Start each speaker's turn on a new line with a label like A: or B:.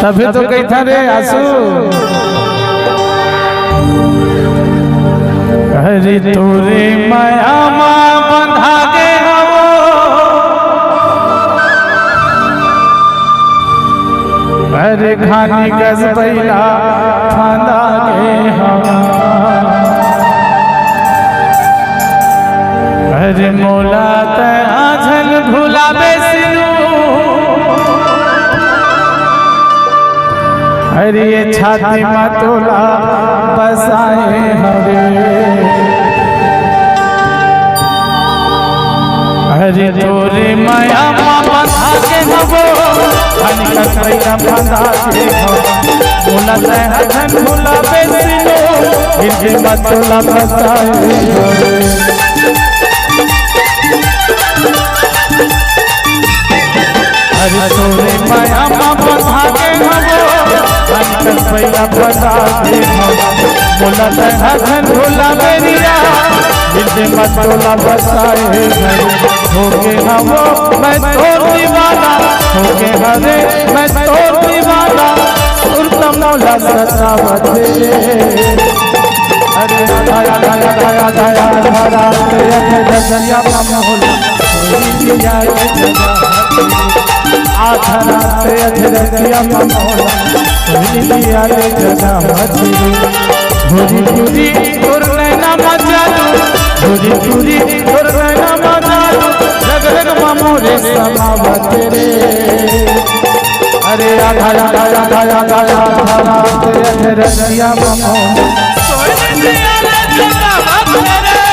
A: तभी तो कही था रे आंसू हरी तोरे माया माँ बंधा के हो अरे खानी गज बैला फांदा के हवा अरे मोला आझल भूला बेसिनु अरे ये छाती मतोला बसाए हरे अरे तोरे माया मामा के नबो अनिकत पैदा बंधा के मोला तहन भूला बेसिनो इनके मतोला बसाए हरे अरे तोरे माया मामा के नबो अनिकत पैदा बंधा के मोला तहन भूला बेरिया इनके मतोला बसाए हरे होके हमो मैं तोर दीवाना होके हरे मैं तोर दीवाना सुरतम मौला सतावत अरे दया दया दया दया धरा तेरे दरिया मौला दिया आधरा तेरे दरिया मौला दिया रे जगमत भूरी भूरी तोर नैना मजालू भूरी भूरी तोर नैना मजालू जग जग मोरे समावत रे अरे आधा आधा आधा आधा आधा तेरे रसिया ममो सोने दिया रे समावत रे